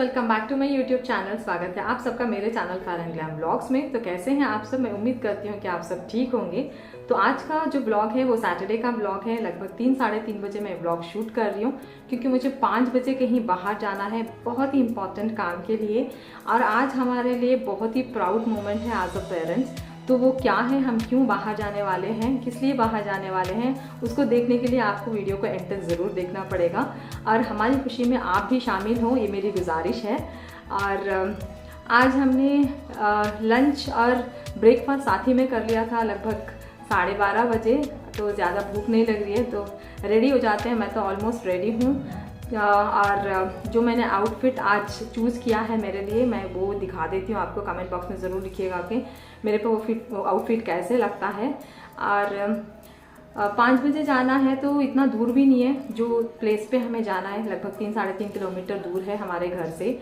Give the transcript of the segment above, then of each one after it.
Welcome back to my YouTube channel. स्वागत है आप सबका मेरे channel fair and glam blogs में। तो कैसे हैं आप सब? मैं उम्मीद करती हूँ कि आप सब ठीक होंगे। तो आज का जो ब्लॉग है वो सैटरडे का ब्लॉग है। लगभग 3-3:30 बजे मैं ब्लॉग शूट कर रही हूँ क्योंकि मुझे 5 बजे कहीं बाहर जाना है बहुत ही इंपॉर्टेंट काम के लिए। और आज हमारे लिए बहुत ही प्राउड मोमेंट है एज अ पेरेंट्स। तो वो क्या है, हम क्यों बाहर जाने वाले हैं, किस लिए बाहर जाने वाले हैं, उसको देखने के लिए आपको वीडियो को एंड तक ज़रूर देखना पड़ेगा। और हमारी खुशी में आप भी शामिल हो, ये मेरी गुजारिश है। और आज हमने लंच और ब्रेकफास्ट साथ ही में कर लिया था लगभग 12:30 बजे। तो ज़्यादा भूख नहीं लग रही है तो रेडी हो जाते हैं। मैं तो ऑलमोस्ट रेडी हूँ। और जो मैंने आउटफिट आज चूज़ किया है मेरे लिए, मैं वो दिखा देती हूँ आपको। कमेंट बॉक्स में ज़रूर लिखिएगा कि मेरे पे वो आउटफिट कैसे लगता है। और 5 बजे जाना है तो इतना दूर भी नहीं है। जो प्लेस पे हमें जाना है लगभग 3-3.5 किलोमीटर दूर है हमारे घर से।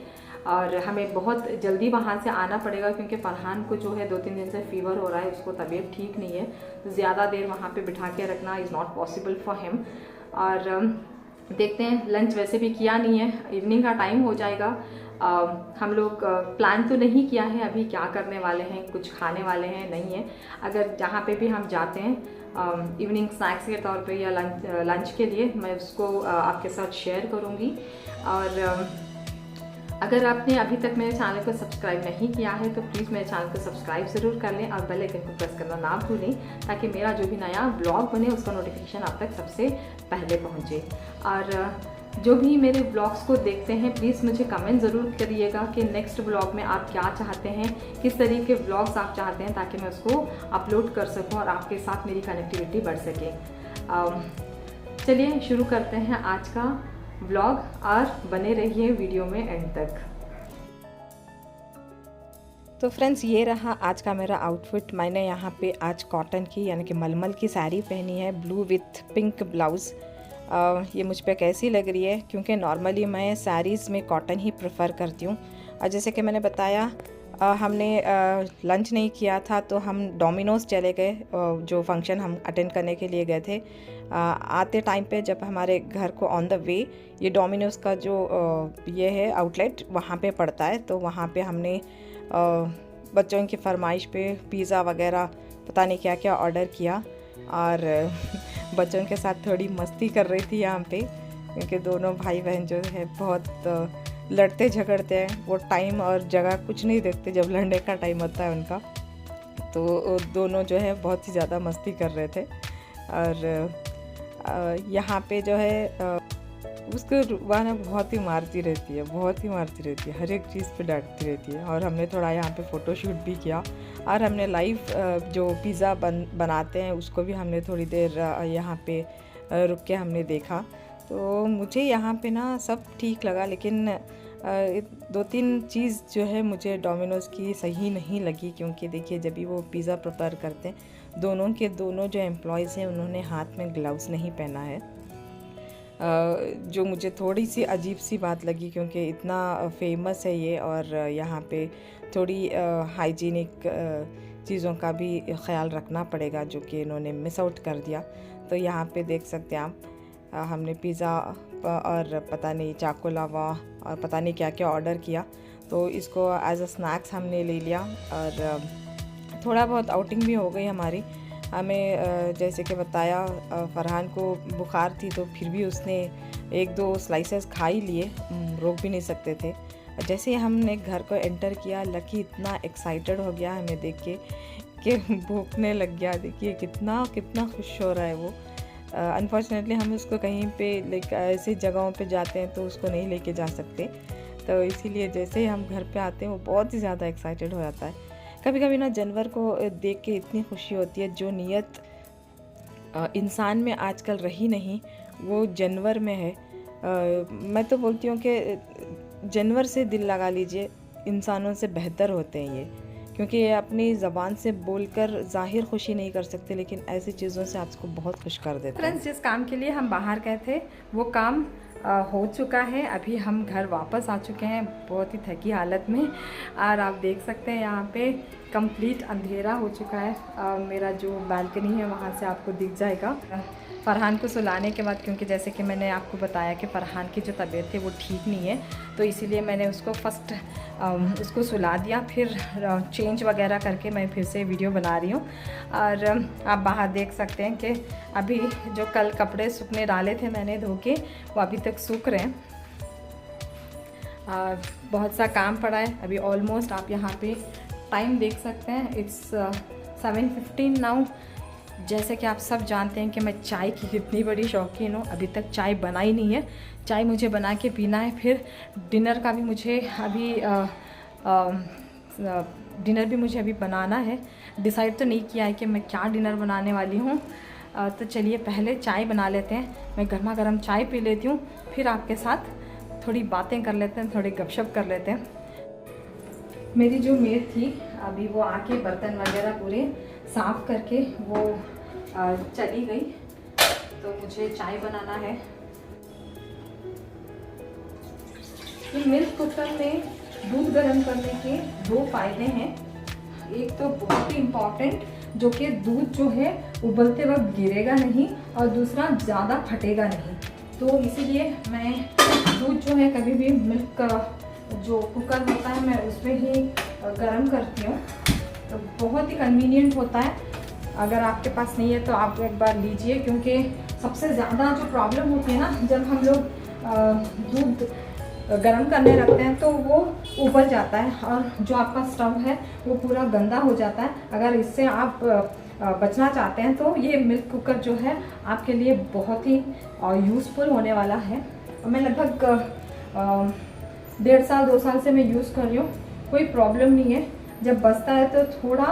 और हमें बहुत जल्दी वहाँ से आना पड़ेगा क्योंकि फरहान को जो है 2-3 दिन से फीवर हो रहा है, उसको तबीयत ठीक नहीं है। तो ज़्यादा देर वहाँ पे बिठा के रखना is not possible for him. और देखते हैं, लंच वैसे भी किया नहीं है, इवनिंग का टाइम हो जाएगा। हम लोग प्लान तो नहीं किया है अभी क्या करने वाले हैं, कुछ खाने वाले हैं नहीं है। अगर जहाँ पे भी हम जाते हैं इवनिंग स्नैक्स के तौर पे या लंच के लिए, मैं उसको आपके साथ शेयर करूँगी। और अगर आपने अभी तक मेरे चैनल को सब्सक्राइब नहीं किया है तो प्लीज़ मेरे चैनल को सब्सक्राइब ज़रूर कर लें और बेल आइकन को प्रेस करना ना भूलें ताकि मेरा जो भी नया ब्लॉग बने उसका नोटिफिकेशन आप तक सबसे पहले पहुंचे। और जो भी मेरे ब्लॉग्स को देखते हैं प्लीज़ मुझे कमेंट ज़रूर करिएगा कि नेक्स्ट ब्लॉग में आप क्या चाहते हैं, किस तरीके के ब्लॉग्स आप चाहते हैं ताकि मैं उसको अपलोड कर सकूँ और आपके साथ मेरी कनेक्टिविटी बढ़ सके। चलिए शुरू करते हैं आज का व्लॉग और बने रहिए वीडियो में एंड तक। तो फ्रेंड्स, ये रहा आज का मेरा आउटफिट। मैंने यहाँ पे आज कॉटन की यानी कि मलमल की साड़ी पहनी है, ब्लू विथ पिंक ब्लाउज़। ये मुझ पे कैसी लग रही है क्योंकि नॉर्मली मैं साड़ीज़ में कॉटन ही प्रेफर करती हूँ। और जैसे कि मैंने बताया हमने लंच नहीं किया था तो हम डोमिनोज़ चले गए, जो फंक्शन हम अटेंड करने के लिए गए थे। आते टाइम पे जब हमारे घर को ऑन द वे ये डोमिनोज़ का जो ये है आउटलेट वहाँ पे पड़ता है, तो वहाँ पे हमने बच्चों की फरमाइश पे पिज़्ज़ा वगैरह पता नहीं क्या क्या ऑर्डर किया। और बच्चों के साथ थोड़ी मस्ती कर रही थी यहाँ पे क्योंकि दोनों भाई बहन जो है बहुत लड़ते झगड़ते हैं। वो टाइम और जगह कुछ नहीं देखते जब लड़ने का टाइम होता है उनका। तो दोनों जो है बहुत ही ज़्यादा मस्ती कर रहे थे। और यहाँ पे जो है उसको रुबा ना बहुत ही मारती रहती है, बहुत ही मारती रहती है, हर एक चीज़ पे डांटती रहती है। और हमने थोड़ा यहाँ पे फ़ोटोशूट भी किया और हमने लाइव जो पिज़्ज़ा बनाते हैं उसको भी हमने थोड़ी देर यहाँ पे रुक के हमने देखा। तो मुझे यहाँ पे ना सब ठीक लगा, लेकिन 2-3 चीज़ जो है मुझे डोमिनोज़ की सही नहीं लगी क्योंकि देखिए जब भी वो पिज़्ज़ा प्रिपेयर करते हैं दोनों जो एम्प्लॉयज़ हैं उन्होंने हाथ में ग्लव्स नहीं पहना है, जो मुझे थोड़ी सी अजीब सी बात लगी क्योंकि इतना फेमस है ये। और यहाँ पे थोड़ी हाइजीनिक चीज़ों का भी ख्याल रखना पड़ेगा जो कि इन्होंने मिस आउट कर दिया। तो यहाँ पे देख सकते हैं आप, हमने पिज़्ज़ा और पता नहीं चाको लावा और पता नहीं क्या क्या ऑर्डर किया। तो इसको एज अ स्नैक्स हमने ले लिया और थोड़ा बहुत आउटिंग भी हो गई हमारी। हमें जैसे कि बताया फरहान को बुखार थी तो फिर भी उसने 1-2 स्लाइसेस खा ही लिए, रोक भी नहीं सकते थे। जैसे ही हमने घर को एंटर किया, लकी इतना एक्साइटेड हो गया हमें देख के कि भूखने लग गया। देखिए कितना कितना खुश हो रहा है वो। अनफॉर्चुनेटली हम उसको कहीं पे ऐसी जगहों पे जाते हैं तो उसको नहीं लेके जा सकते, तो इसीलिए जैसे ही हम घर पे आते हैं वो बहुत ही ज़्यादा एक्साइटेड हो जाता है। कभी कभी ना जानवर को देख के इतनी खुशी होती है, जो नीयत इंसान में आजकल रही नहीं वो जानवर में है। मैं तो बोलती हूँ कि जानवर से दिल लगा लीजिए, इंसानों से बेहतर होते हैं ये, क्योंकि ये अपनी ज़बान से बोलकर ज़ाहिर खुशी नहीं कर सकते लेकिन ऐसी चीज़ों से आपको बहुत खुश कर देते हैं। फ्रेंड्स, जिस काम के लिए हम बाहर गए थे वो काम हो चुका है। अभी हम घर वापस आ चुके हैं बहुत ही थकी हालत में, और आप देख सकते हैं यहाँ पे कंप्लीट अंधेरा हो चुका है। मेरा जो बालकनी है वहाँ से आपको दिख जाएगा। फ़रहान को सुलाने के बाद, क्योंकि जैसे कि मैंने आपको बताया कि फ़रहान की जो तबीयत है वो ठीक नहीं है, तो इसीलिए मैंने उसको फर्स्ट उसको सुला दिया, फिर चेंज वगैरह करके मैं फिर से वीडियो बना रही हूँ। और आप बाहर देख सकते हैं कि अभी जो कल कपड़े सूखने डाले थे मैंने धो के, वो अभी तक सूख रहे हैं। बहुत सा काम पड़ा है अभी। ऑलमोस्ट आप यहाँ पे टाइम देख सकते हैं, इट्स 7:15 नाउ। जैसे कि आप सब जानते हैं कि मैं चाय की कितनी बड़ी शौकीन हूँ। अभी तक चाय बनाई नहीं है, चाय मुझे बना के पीना है। फिर डिनर का भी मुझे अभी डिनर भी मुझे अभी बनाना है। डिसाइड तो नहीं किया है कि मैं क्या डिनर बनाने वाली हूँ। तो चलिए पहले चाय बना लेते हैं। मैं गर्मा गर्म चाय पी लेती हूँ, फिर आपके साथ थोड़ी बातें कर लेते हैं, थोड़ी गपशप कर लेते हैं। मेरी जो मेड थी अभी वो आके बर्तन वगैरह पूरे साफ़ करके वो चली गई, तो मुझे चाय बनाना है। ये मिल्क कुकर में दूध गर्म करने के 2 फ़ायदे हैं। एक तो बहुत ही इम्पॉर्टेंट, जो कि दूध जो है उबलते वक्त गिरेगा नहीं, और दूसरा ज़्यादा फटेगा नहीं। तो इसीलिए मैं दूध जो है कभी भी मिल्क जो कुकर होता है मैं उसमें ही गर्म करती हूँ। तो बहुत ही कन्वीनियंट होता है। अगर आपके पास नहीं है तो आप एक बार लीजिए, क्योंकि सबसे ज़्यादा जो प्रॉब्लम होती है ना, जब हम लोग दूध गर्म करने रखते हैं तो वो उबल जाता है, और जो आपका स्टव है वो पूरा गंदा हो जाता है। अगर इससे आप बचना चाहते हैं तो ये मिल्क कुकर जो है आपके लिए बहुत ही यूज़फुल होने वाला है। और मैं लगभग 1.5 साल 2 साल से मैं यूज़ कर रही हूँ, कोई प्रॉब्लम नहीं है। जब बजता है तो थोड़ा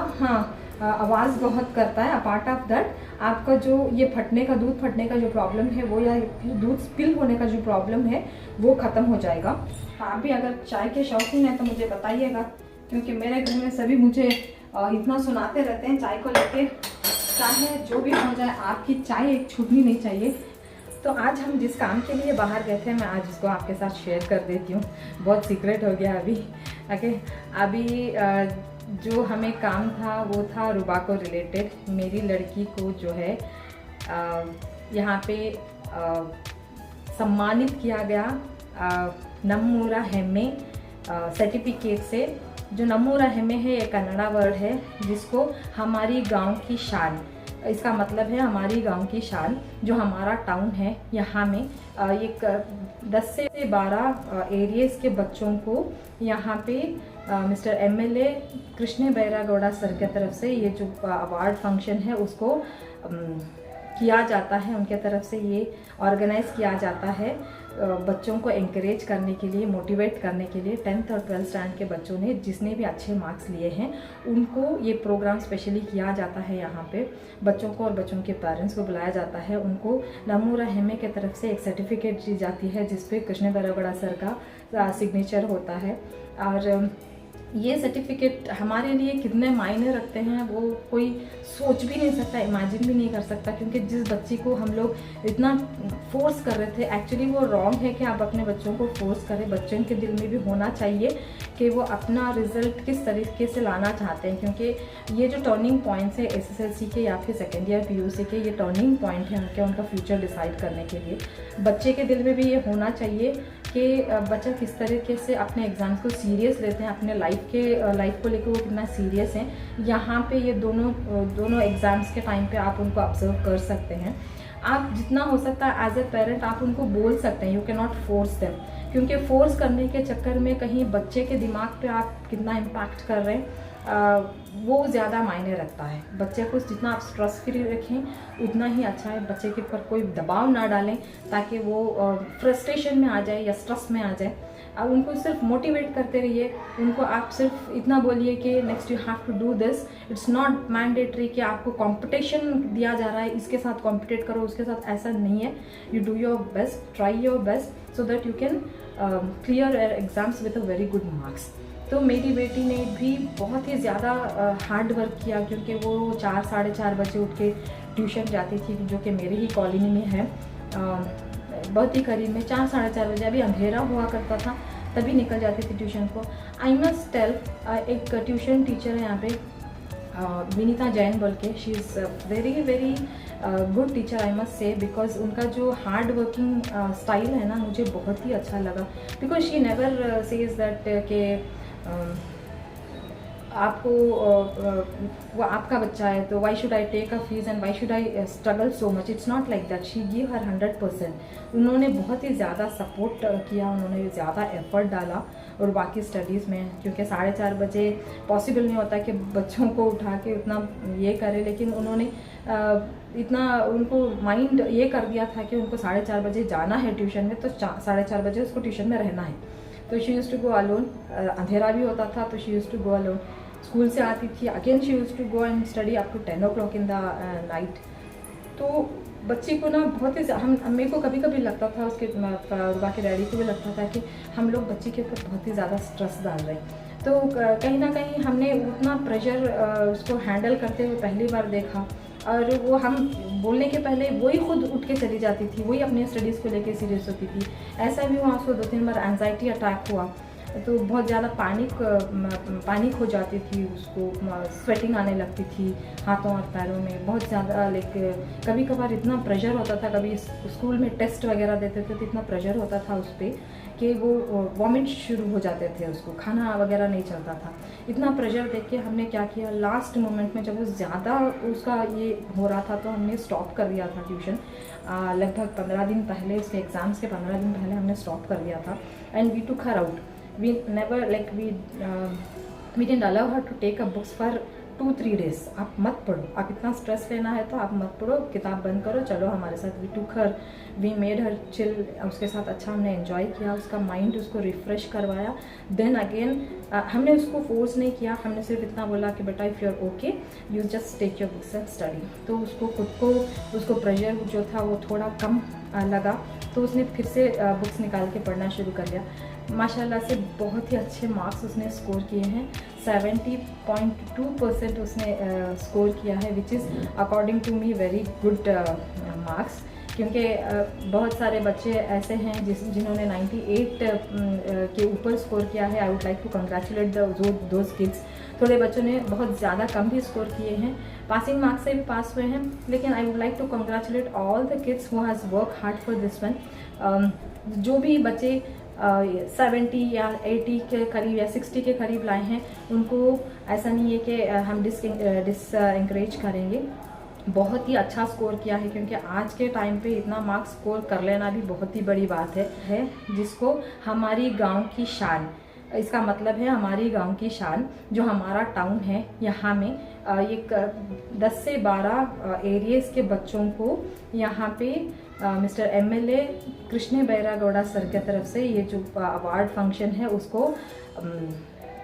आवाज़ बहुत करता है। अपार्ट ऑफ दैट आपका जो ये फटने का, दूध फटने का जो प्रॉब्लम है वो, या फिर दूध स्पिल होने का जो प्रॉब्लम है वो ख़त्म हो जाएगा। आप भी अगर चाय के शौकीन हैं तो मुझे बताइएगा, क्योंकि मेरे घर में सभी मुझे इतना सुनाते रहते हैं चाय को लेके। चाहे जो भी हो जाए, आपकी चाय एक छूटनी नहीं चाहिए। तो आज हम जिस काम के लिए बाहर गए थे, मैं आज इसको आपके साथ शेयर कर देती हूँ। बहुत सीक्रेट हो गया अभी। ओके, अभी जो हमें काम था वो था रुबा को रिलेटेड। मेरी लड़की को जो है यहाँ पे सम्मानित किया गया नम्मूरा हेम्मे सर्टिफिकेट से। जो नम्मूरा हेम्मे है ये कन्नड़ा वर्ड है, जिसको हमारी गांव की शान, इसका मतलब है हमारी गांव की शान। जो हमारा टाउन है यहाँ में एक 10 से 12 एरियाज़ के बच्चों को यहाँ पे मिस्टर MLA कृष्ण बैरागौड़ा सर के तरफ से ये जो अवार्ड फंक्शन है उसको किया जाता है। उनके तरफ से ये ऑर्गेनाइज़ किया जाता है बच्चों को एनकरेज करने के लिए, मोटिवेट करने के लिए। 10th और 12th स्टैंड के बच्चों ने जिसने भी अच्छे मार्क्स लिए हैं उनको ये प्रोग्राम स्पेशली किया जाता है। यहाँ पे बच्चों को और बच्चों के पेरेंट्स को बुलाया जाता है। उनको नम्मूरा हेम्मे के तरफ से एक सर्टिफिकेट दी जाती है जिसपे कृष्ण बैरागौड़ा सर का सिग्नेचर होता है। और ये सर्टिफिकेट हमारे लिए कितने मायने रखते हैं वो कोई सोच भी नहीं सकता, इमेजिन भी नहीं कर सकता। क्योंकि जिस बच्ची को हम लोग इतना फोर्स कर रहे थे, एक्चुअली वो रॉन्ग है कि आप अपने बच्चों को फोर्स करें। बच्चों के दिल में भी होना चाहिए कि वो अपना रिजल्ट किस तरीके से लाना चाहते हैं, क्योंकि ये जो टर्निंग पॉइंट्स है SSLC के या फिर सेकेंड ईयर PUC के, ये टर्निंग पॉइंट है उनका फ्यूचर डिसाइड करने के लिए। बच्चे के दिल में भी ये होना चाहिए कि बच्चा किस तरीके से अपने एग्ज़ाम्स को सीरियस लेते हैं, अपने लाइफ को लेकर वो कितना सीरियस हैं। यहाँ पे ये दोनों एग्ज़ाम्स के टाइम पे आप उनको ऑब्जर्व कर सकते हैं। आप जितना हो सकता है एज ए पेरेंट आप उनको बोल सकते हैं, you can not force them, क्योंकि फोर्स करने के चक्कर में कहीं बच्चे के दिमाग पे आप कितना इम्पैक्ट कर रहे हैं वो ज़्यादा मायने रखता है। बच्चे को जितना आप स्ट्रेस फ्री रखें उतना ही अच्छा है। बच्चे के ऊपर कोई दबाव ना डालें ताकि वो फ्रस्ट्रेशन में आ जाए या स्ट्रेस में आ जाए। अब उनको सिर्फ मोटिवेट करते रहिए। उनको आप सिर्फ इतना बोलिए कि next you have to do this. It's not mandatory कि आपको कंपटीशन दिया जा रहा है, इसके साथ कॉम्पिटेट करो, उसके साथ, ऐसा नहीं है। You do your best, try your best so that you can clear exams with a very good marks. तो मेरी बेटी ने भी बहुत ही ज़्यादा हार्ड वर्क किया, क्योंकि वो 4 साढ़े 4 बजे उठ के ट्यूशन जाती थी, जो कि मेरी ही कॉलोनी में है। बहुत ही करीब में 4 साढ़े 4 बजे, अभी अंधेरा हुआ करता था तभी निकल जाती थी ट्यूशन को। आई मस्ट टेल, एक ट्यूशन टीचर है यहाँ पे विनीता जैन बोल के, she is very very good teacher I must say, because उनका जो हार्ड वर्किंग स्टाइल है ना मुझे बहुत ही अच्छा लगा। Because she never says that के आपको वो आपका बच्चा है तो why should I take a fees and why should I struggle so much, it's not like that. She give her 100%। उन्होंने बहुत ही ज़्यादा सपोर्ट किया, उन्होंने ज़्यादा एफर्ट डाला और बाकी स्टडीज़ में, क्योंकि 4:30 बजे पॉसिबल नहीं होता कि बच्चों को उठा के उतना ये करे, लेकिन उन्होंने इतना उनको माइंड ये कर दिया था कि उनको 4:30 बजे जाना है ट्यूशन में, तो 4:30 बजे उसको ट्यूशन में रहना है। तो she use to go alone, अंधेरा भी होता था तो she use to go alone. School से आती थी, again she use to go and study up to 10 o'clock in the night. तो बच्चे को ना बहुत ही हम मेरे को कभी कभी लगता था, उसके बाकी डैडी को भी लगता था कि हम लोग बच्चे के ऊपर बहुत ही ज़्यादा स्ट्रेस डाल रहे हैं। तो कहीं ना कहीं हमने उतना प्रेशर उसको हैंडल करते हुए पहली बार देखा, और वो हम बोलने के पहले वही खुद उठ के चली जाती थी, वही अपनी स्टडीज़ को लेके सीरियस होती थी। ऐसा भी हुआ उसको 2-3 बार एंजाइटी अटैक हुआ, तो बहुत ज़्यादा पैनिक हो जाती थी, उसको स्वेटिंग आने लगती थी हाथों और पैरों में बहुत ज़्यादा। लाइक कभी कभार इतना प्रेशर होता था, कभी स्कूल में टेस्ट वगैरह देते थे तो इतना प्रेशर होता था उस पर कि वो वॉमिट शुरू हो जाते थे, उसको खाना वगैरह नहीं चलता था। इतना प्रेशर देख के हमने क्या किया, लास्ट मोमेंट में जब वो ज़्यादा उसका ये हो रहा था तो हमने स्टॉप कर दिया था ट्यूशन। लगभग 15 दिन पहले, उसके एग्ज़ाम्स के 15 दिन पहले हमने स्टॉप कर दिया था। And we took her out, we never like we didn't allow her to take up books for 2-3 days। आप मत पढ़ो, आप इतना स्ट्रेस लेना है तो आप मत पढ़ो, किताब बंद करो, चलो हमारे साथ। We took her, we made her chill, उसके साथ अच्छा हमने एंजॉय किया, उसका माइंड उसको रिफ़्रेश करवाया। देन अगेन हमने उसको फोर्स नहीं किया, हमने सिर्फ इतना बोला कि बेटा if you are okay you just take your books and study. तो उसको खुद को उसको प्रेशर जो था वो थोड़ा कम लगा, तो उसने फिर से बुक्स निकाल के पढ़ना शुरू कर लिया। माशाल्लाह से बहुत ही अच्छे मार्क्स उसने स्कोर किए हैं, 70.2% उसने स्कोर किया है, which is according to me very good marks. क्योंकि बहुत सारे बच्चे ऐसे हैं जिन्होंने 98 के ऊपर स्कोर किया है। I would like to congratulate those kids. थोड़े बच्चों ने बहुत ज़्यादा कम भी स्कोर किए हैं, पासिंग मार्क्स से भी पास हुए हैं, लेकिन I would like to congratulate all the kids who has work hard for this one. जो भी बच्चे 70 या 80 के करीब या 60 के करीब लाए हैं, उनको ऐसा नहीं है कि हम डिसएंकरेज करेंगे। बहुत ही अच्छा स्कोर किया है, क्योंकि आज के टाइम पे इतना मार्क्स स्कोर कर लेना भी बहुत ही बड़ी बात है जिसको हमारी गांव की शान, इसका मतलब है हमारी गांव की शान, जो हमारा टाउन है यहाँ में एक 10 से 12 एरियाज़ के बच्चों को यहाँ पे मिस्टर MLA कृष्ण बैरागौड़ा सर की तरफ से ये जो अवार्ड फंक्शन है उसको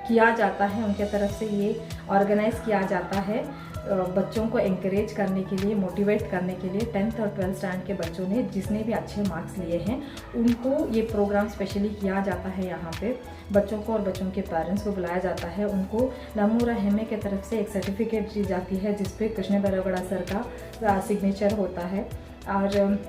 किया जाता है, उनके तरफ से ये ऑर्गेनाइज़ किया जाता है बच्चों को एंकरेज करने के लिए, मोटिवेट करने के लिए। 10th और 12th स्टैंड के बच्चों ने जिसने भी अच्छे मार्क्स लिए हैं उनको ये प्रोग्राम स्पेशली किया जाता है। यहाँ पे बच्चों को और बच्चों के पेरेंट्स को बुलाया जाता है, उनको नमो रहमे के तरफ से एक सर्टिफिकेट दी जाती है जिसपे कृष्ण बैरागौड़ा सर का सिग्नेचर होता है। और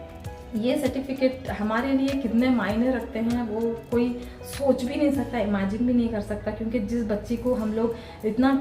ये सर्टिफिकेट हमारे लिए कितने मायने रखते हैं वो कोई सोच भी नहीं सकता, इमेजिन भी नहीं कर सकता। क्योंकि जिस बच्ची को हम लोग इतना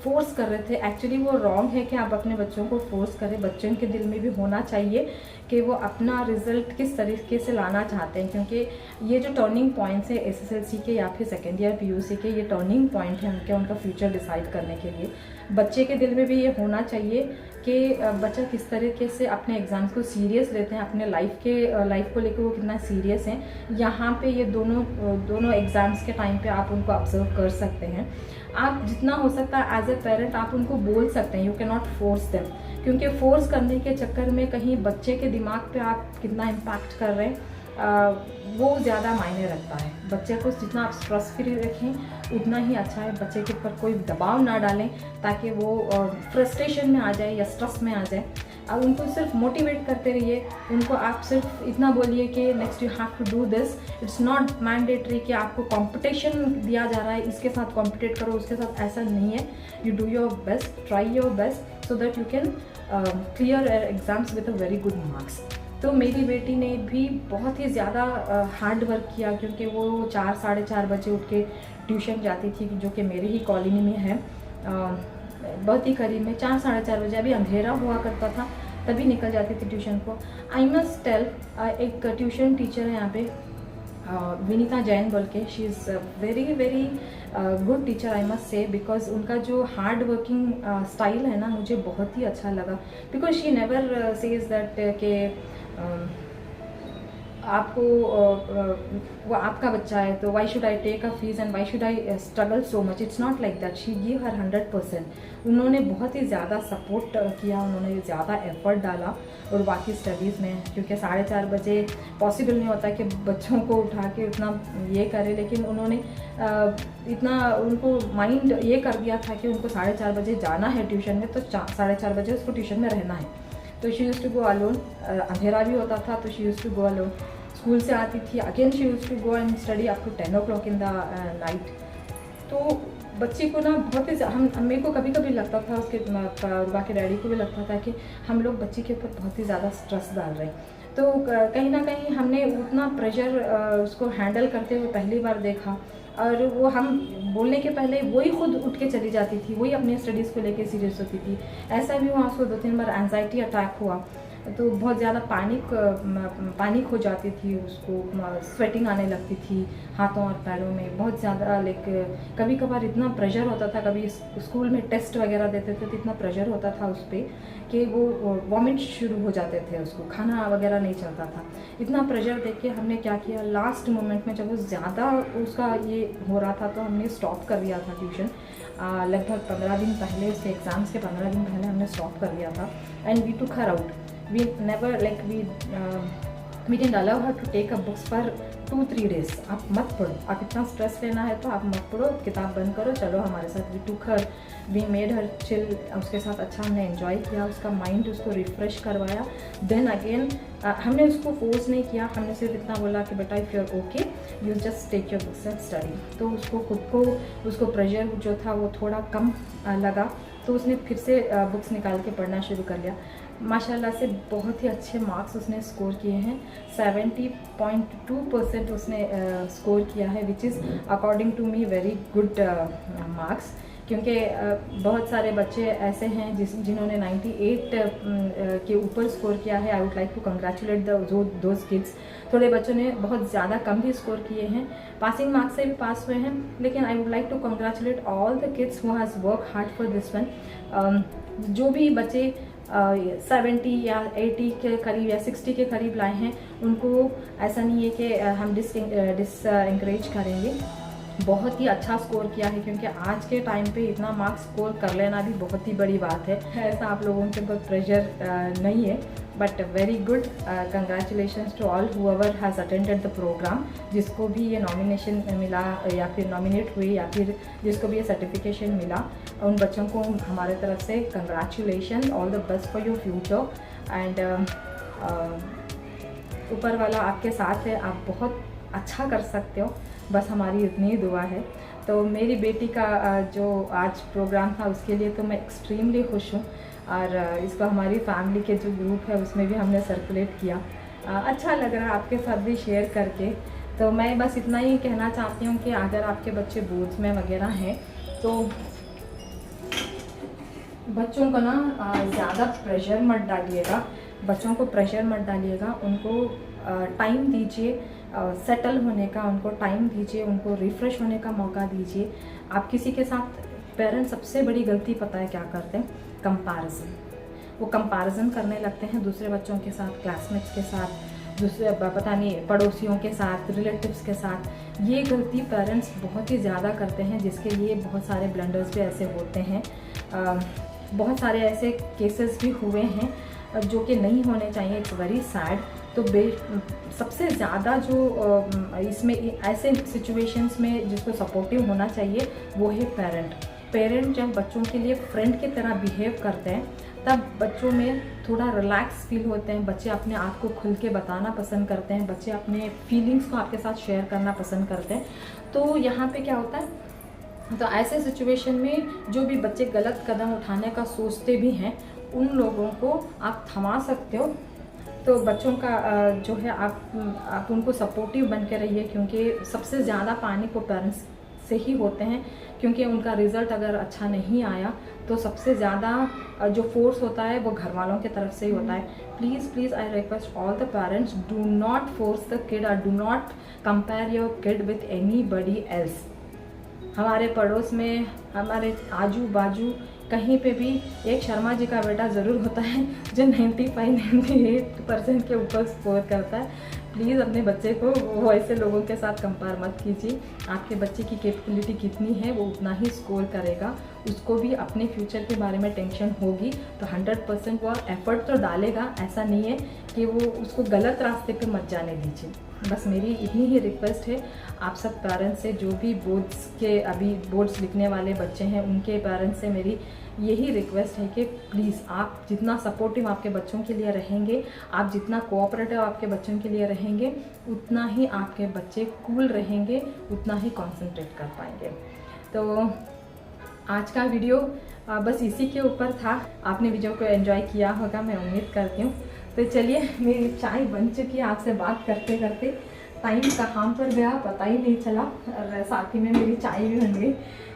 फोर्स कर रहे थे, एक्चुअली वो रॉन्ग है कि आप अपने बच्चों को फोर्स करें। बच्चों के दिल में भी होना चाहिए कि वो अपना रिजल्ट किस तरीके से लाना चाहते हैं, क्योंकि ये जो टर्निंग पॉइंट्स है SSLC के या फिर सेकेंड ईयर PUC के, ये टर्निंग पॉइंट है उनका फ्यूचर डिसाइड करने के लिए। बच्चे के दिल में भी ये होना चाहिए कि बच्चा किस तरीके से अपने एग्ज़ाम्स को सीरियस लेते हैं, अपने लाइफ को लेकर वो कितना सीरियस हैं। यहाँ पे ये दोनों एग्ज़ाम्स के टाइम पे आप उनको ऑब्जर्व कर सकते हैं। आप जितना हो सकता है एज ए पेरेंट आप उनको बोल सकते हैं, you can not force them, क्योंकि फोर्स करने के चक्कर में कहीं बच्चे के दिमाग पे आप कितना इम्पैक्ट कर रहे हैं वो ज़्यादा मायने रखता है। बच्चे को जितना आप स्ट्रेस फ्री रखें उतना ही अच्छा है। बच्चे के ऊपर कोई दबाव ना डालें ताकि वो फ्रस्ट्रेशन में आ जाए या स्ट्रेस में आ जाए। अब उनको सिर्फ मोटिवेट करते रहिए, उनको आप सिर्फ इतना बोलिए कि next you have to do this. It's not mandatory कि आपको कंपटीशन दिया जा रहा है इसके साथ कॉम्पिटेट करो उसके साथ, ऐसा नहीं है। You do your best, try your best so that you can clear exams with a very good marks. तो मेरी बेटी ने भी बहुत ही ज़्यादा हार्ड वर्क किया, क्योंकि वो 4 साढ़े 4 बजे उठ के ट्यूशन जाती थी, जो कि मेरी ही कॉलोनी में है, बहुत ही करीब में। 4 साढ़े 4 बजे, अभी अंधेरा हुआ करता था तभी निकल जाती थी ट्यूशन को। आई मस्ट टेल, एक ट्यूशन टीचर है यहाँ पे, विनीता जैन बोल के, she is very very good teacher I must say, because उनका जो हार्ड वर्किंग स्टाइल है ना, मुझे बहुत ही अच्छा लगा। Because she never says that के आपको वो आपका बच्चा है तो why should I take a fees and why should I struggle so much, it's not like that. She give her 100%। उन्होंने बहुत ही ज़्यादा सपोर्ट किया, उन्होंने ज़्यादा एफर्ट डाला और बाकी स्टडीज़ में, क्योंकि 4:30 बजे पॉसिबल नहीं होता कि बच्चों को उठा के उतना ये करे, लेकिन उन्होंने इतना उनको माइंड ये कर दिया था कि उनको 4:30 बजे जाना है ट्यूशन में, तो 4:30 बजे उसको ट्यूशन में रहना है। तो she use to go alone, अंधेरा भी होता था तो she use to go alone. School से आती थी, again she use to go and study up to 10 o'clock in the night. तो बच्चे को ना बहुत ही हम मेरे को कभी कभी लगता था, उसके रुबा के डैडी को भी लगता था कि हम लोग बच्चे के ऊपर बहुत ही ज़्यादा स्ट्रेस डाल रहे हैं। तो कहीं ना कहीं हमने उतना प्रेशर उसको हैंडल करते हुए पहली बार देखा, और वो हम बोलने के पहले वही खुद उठ के चली जाती थी, वही अपनी स्टडीज़ को लेके सीरियस होती थी। ऐसा भी हुआ, उसको 2-3 बार एंजाइटी अटैक हुआ, तो बहुत ज़्यादा पैनिक हो जाती थी, उसको स्वेटिंग आने लगती थी हाथों और पैरों में बहुत ज़्यादा। लाइक कभी कभार इतना प्रेशर होता था, कभी स्कूल में टेस्ट वगैरह देते थे तो इतना प्रेशर होता था उस पर कि वो वॉमिट शुरू हो जाते थे, उसको खाना वगैरह नहीं चलता था। इतना प्रेशर देख के हमने क्या किया, लास्ट मोमेंट में जब वो ज़्यादा उसका ये हो रहा था तो हमने स्टॉप कर दिया था ट्यूशन। लगभग 15 दिन पहले, उसके एग्ज़ाम्स के 15 दिन पहले हमने स्टॉप कर दिया था। And we took her out, we never like we didn't allow her to take up books for 2-3 days। आप मत पढ़ो, आप इतना स्ट्रेस लेना है तो आप मत पढ़ो, किताब बंद करो, चलो हमारे साथ। We took her, we made her chill, उसके साथ अच्छा हमने एंजॉय किया, उसका माइंड उसको रिफ्रेश करवाया। देन अगेन हमने उसको फोर्स नहीं किया, हमने सिर्फ इतना बोला कि बेटा if you are okay you just take your books and study. तो उसको खुद को उसको प्रेशर जो था वो थोड़ा कम लगा, तो उसने फिर से बुक्स निकाल के पढ़ना शुरू कर लिया। माशाल्लाह से बहुत ही अच्छे मार्क्स उसने स्कोर किए हैं, 70.2% उसने स्कोर किया है, which is according to me very good marks. क्योंकि बहुत सारे बच्चे ऐसे हैं जिन्होंने 98 के ऊपर स्कोर किया है। I would like to congratulate those kids. थोड़े बच्चों ने बहुत ज़्यादा कम भी स्कोर किए हैं, पासिंग मार्क्स से भी पास हुए हैं, लेकिन I would like to congratulate all the kids who has work hard for this one. जो भी बच्चे 70 या 80 के करीब या 60 के करीब लाए हैं, उनको ऐसा नहीं है कि हम डिसएंकरेज करेंगे। बहुत ही अच्छा स्कोर किया है, क्योंकि आज के टाइम पे इतना मार्क्स स्कोर कर लेना भी बहुत ही बड़ी बात है। ऐसा आप लोगों के ऊपर प्रेशर नहीं है, but very good, congratulations to all whoever has attended the programme. जिसको भी ये नॉमिनेशन मिला या फिर नॉमिनेट हुए या फिर जिसको भी ये सर्टिफिकेशन मिला, उन बच्चों को हमारे तरफ से congratulation, all the best for your future. And ऊपर वाला आपके साथ है, आप बहुत अच्छा कर सकते हो, बस हमारी इतनी ही दुआ है। तो मेरी बेटी का जो आज प्रोग्राम था उसके लिए तो मैं एक्सट्रीमली खुश हूँ, और इसको हमारी फैमिली के जो ग्रुप है उसमें भी हमने सर्कुलेट किया। अच्छा लग रहा है आपके साथ भी शेयर करके। तो मैं बस इतना ही कहना चाहती हूँ कि अगर आपके बच्चे बोर्ड्स में वगैरह हैं तो बच्चों को ना ज़्यादा प्रेशर मत डालिएगा, बच्चों को प्रेशर मत डालिएगा, उनको टाइम दीजिए सेटल होने का, उनको टाइम दीजिए, उनको रिफ़्रेश होने का मौका दीजिए। आप किसी के साथ, पेरेंट्स सबसे बड़ी गलती पता है क्या करते हैं, कंपैरिजन। वो कंपैरिजन करने लगते हैं दूसरे बच्चों के साथ, क्लासमेट्स के साथ, दूसरे पता नहीं पड़ोसियों के साथ, रिलेटिव्स के साथ। ये गलती पेरेंट्स बहुत ही ज़्यादा करते हैं, जिसके लिए बहुत सारे ब्लंडर्स भी ऐसे होते हैं। बहुत सारे ऐसे केसेस भी हुए हैं जो कि नहीं होने चाहिए, इट्स वेरी सैड। तो सबसे ज़्यादा जो इसमें ऐसे सिचुएशंस में जिसको सपोर्टिव होना चाहिए वो है पेरेंट जब बच्चों के लिए फ्रेंड की तरह बिहेव करते हैं, तब बच्चों में थोड़ा रिलैक्स फील होते हैं, बच्चे अपने आप को खुल के बताना पसंद करते हैं, बच्चे अपने फीलिंग्स को आपके साथ शेयर करना पसंद करते हैं। तो यहाँ पे क्या होता है, तो ऐसे सिचुएशन में जो भी बच्चे गलत कदम उठाने का सोचते भी हैं, उन लोगों को आप थमा सकते हो तो बच्चों का जो है आप उनको सपोर्टिव बन के रहिए, क्योंकि सबसे ज़्यादा पानी को पेरेंट्स से ही होते हैं, क्योंकि उनका रिज़ल्ट अगर अच्छा नहीं आया तो सबसे ज़्यादा जो फोर्स होता है वो घर वालों की तरफ से ही होता है। Please I request all the parents, do not force the kid और do not compare your kid with anybody else. हमारे पड़ोस में, हमारे आजू बाजू कहीं पे भी एक शर्मा जी का बेटा ज़रूर होता है जो 95-98% के ऊपर स्कोर करता है। प्लीज़ अपने बच्चे को वो ऐसे लोगों के साथ कंपेयर मत कीजिए। आपके बच्चे की कैपेबिलिटी कितनी है वो उतना ही स्कोर करेगा। उसको भी अपने फ्यूचर के बारे में टेंशन होगी तो 100% वो एफर्ट तो डालेगा। ऐसा नहीं है कि वो उसको गलत रास्ते पे मत जाने दीजिए। बस मेरी इतनी ही रिक्वेस्ट है आप सब पेरेंट्स से, जो भी अभी बोर्ड्स लिखने वाले बच्चे हैं उनके पेरेंट्स से मेरी यही रिक्वेस्ट है कि प्लीज़ आप जितना सपोर्टिव आपके बच्चों के लिए रहेंगे, आप जितना कोऑपरेटिव आपके बच्चों के लिए रहेंगे, उतना ही आपके बच्चे कूल रहेंगे, उतना ही कंसंट्रेट कर पाएंगे। तो आज का वीडियो बस इसी के ऊपर था। आपने वीडियो को एंजॉय किया होगा मैं उम्मीद करती हूँ। तो चलिए, मेरी चाय बन चुकी है। आपसे बात करते करते टाइम कहाँ पर गया पता ही नहीं चला, और साथ ही में मेरी चाय भी बन गई।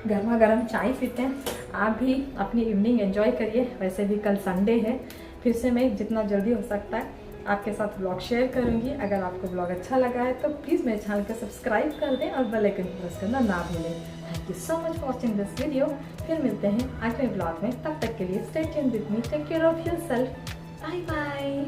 गर्मा गर्म चाय पीते हैं। आप भी अपनी इवनिंग एंजॉय करिए। वैसे भी कल संडे है, फिर से मैं जितना जल्दी हो सकता है आपके साथ ब्लॉग शेयर करूंगी। अगर आपको ब्लॉग अच्छा लगा है तो प्लीज़ मेरे चैनल को सब्सक्राइब कर दें और बेल आइकन प्रेस करना ना भूलें। Thank you so much for watching this video. फिर मिलते हैं अगले ब्लॉग में, तब तक के लिए stay tuned with me. Take care of yourself. Bye bye.